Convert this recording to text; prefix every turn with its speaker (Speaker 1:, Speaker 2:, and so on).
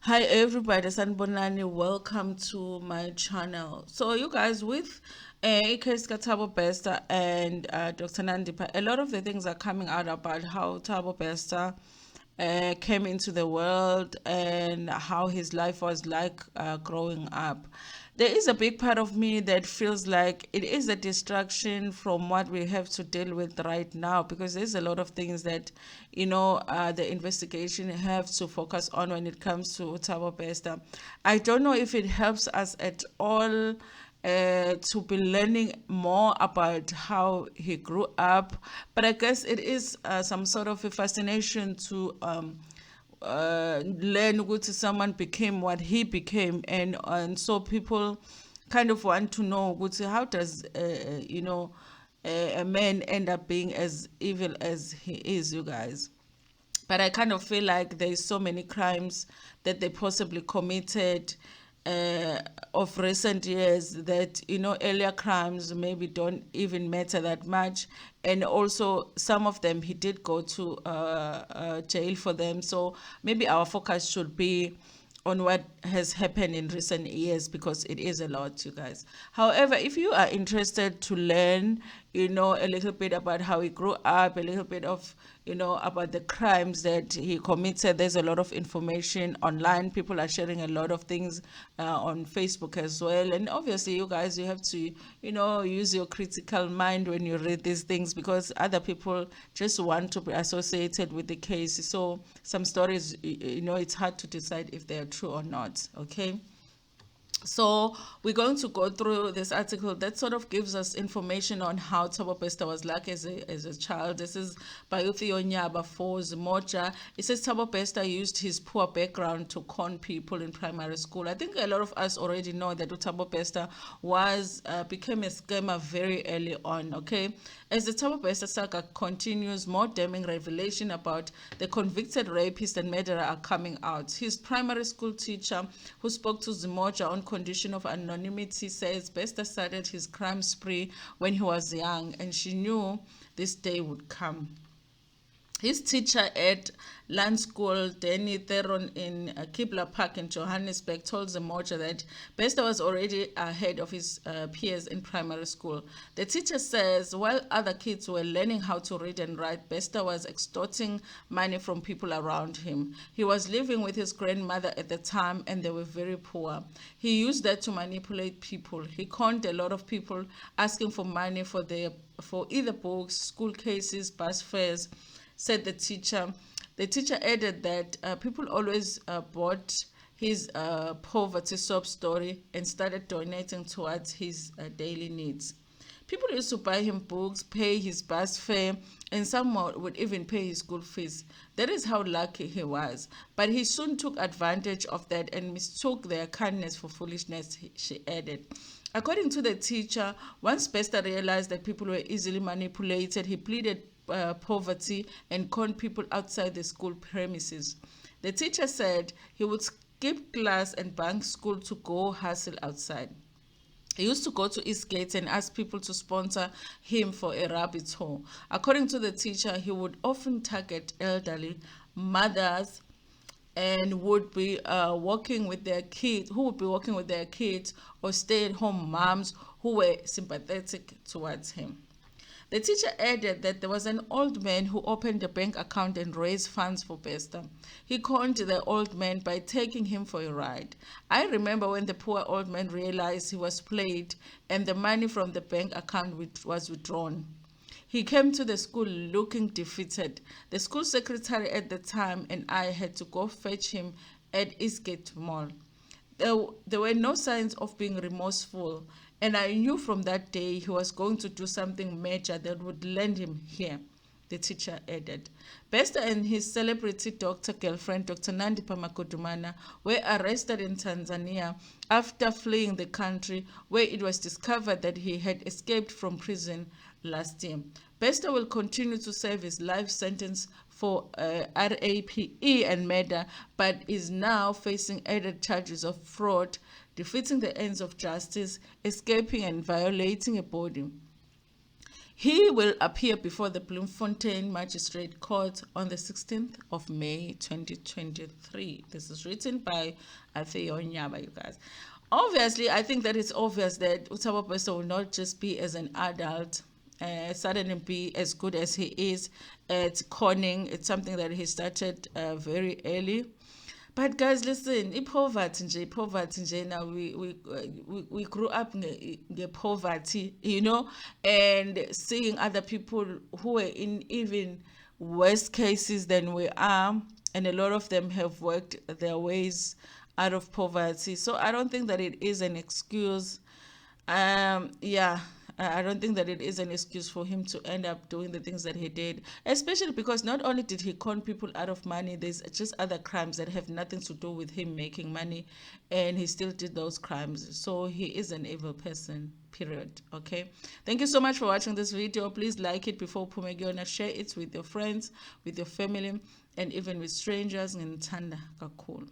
Speaker 1: Hi everybody, Sanbonani. Welcome to my channel. So you guys with AK's Thabo Bester and Dr. Nandipa, a lot of the things are coming out about how Thabo Bester came into the world and how his life was like growing up. There is a big part of me that feels like it is a distraction from what we have to deal with right now, because there's a lot of things that the investigation have to focus on when it comes to Thabo Bester. I don't know if it helps us at all to be learning more about how he grew up, but I guess it is some sort of a fascination to learn what someone became, what he became, and so people kind of want to know what, how does a man end up being as evil as he is, you guys. But I kind of feel like there's so many crimes that they possibly committed uh, of recent years that earlier crimes maybe don't even matter that much, and also some of them he did go to jail for them. So maybe our focus should be on what has happened in recent years, because it is a lot, you guys. However, if you are interested to learn, a little bit about how he grew up, a little bit of, about the crimes that he committed, there's a lot of information online. People are sharing a lot of things on Facebook as well. And obviously, you guys, you have to, use your critical mind when you read these things, because other people just want to be associated with the case. So some stories, it's hard to decide if they are true or not. Okay. So we're going to go through this article that sort of gives us information on how Thabo Bester was like as a child. This is by Uthio Nyaba for Zimoja. It says Thabo Bester used his poor background to con people in primary school. I think a lot of us already know that Thabo Bester was became a scammer very early on. Okay, as the Thabo Bester saga continues, more damning revelation about the convicted rapist and murderer are coming out. His primary school teacher, who spoke to Zimoja on condition of anonymity, says Bester started his crime spree when he was young, and she knew this day would come. His teacher at land school, Danny Theron in Kibla Park in Johannesburg, told Zemoja that Bester was already ahead of his peers in primary school. The teacher says while other kids were learning how to read and write, Bester was extorting money from people around him. He was living with his grandmother at the time, and they were very poor. He used that to manipulate people. He conned a lot of people, asking for money for either books, school cases, bus fares, said the teacher. The teacher added that people always bought his poverty sob story and started donating towards his daily needs. People used to buy him books, pay his bus fare, and some would even pay his school fees. That is how lucky he was. But he soon took advantage of that and mistook their kindness for foolishness, she added. According to the teacher, once Bester realized that people were easily manipulated, he pleaded poverty and conned people outside the school premises. The teacher said he would skip class and bunk school to go hustle outside. He used to go to Eastgate and ask people to sponsor him for a rabbit hole. According to the teacher, he would often target elderly mothers and would be working with their kids, who would be working with their kids, or stay-at-home moms who were sympathetic towards him. The teacher added that there was an old man who opened a bank account and raised funds for Bester. He conned the old man by taking him for a ride. I remember when the poor old man realized he was played and the money from the bank account was withdrawn. He came to the school looking defeated. The school secretary at the time and I had to go fetch him at Eastgate Mall. There were no signs of being remorseful, and I knew from that day he was going to do something major that would land him here, the teacher added. Bester and his celebrity doctor girlfriend, Dr. Nandipha Makudumana, were arrested in Tanzania after fleeing the country, where it was discovered that he had escaped from prison last year. Bester will continue to serve his life sentence for RAPE and murder, but is now facing added charges of fraud, defeating the ends of justice, escaping and violating a body. He will appear before the Bloemfontein Magistrate Court on the 16th of May 2023. This is written by Atheo Nyaba, you guys. Obviously, I think that it's obvious that Thabo Bester will not just be as an adult, suddenly be as good as he is at conning. It's something that he started very early. But guys, listen, poverty nje. Now we grew up in poverty, you know, and seeing other people who are in even worse cases than we are, and a lot of them have worked their ways out of poverty. So I don't think that it is an excuse. Yeah, I don't think that it is an excuse for him to end up doing the things that he did, especially because not only did he con people out of money, there's just other crimes that have nothing to do with him making money, and he still did those crimes. So he is an evil person, period. Okay, thank you so much for watching this video. Please like it before Pumegiona, share it with your friends, with your family, and even with strangers. Ntando kakhulu.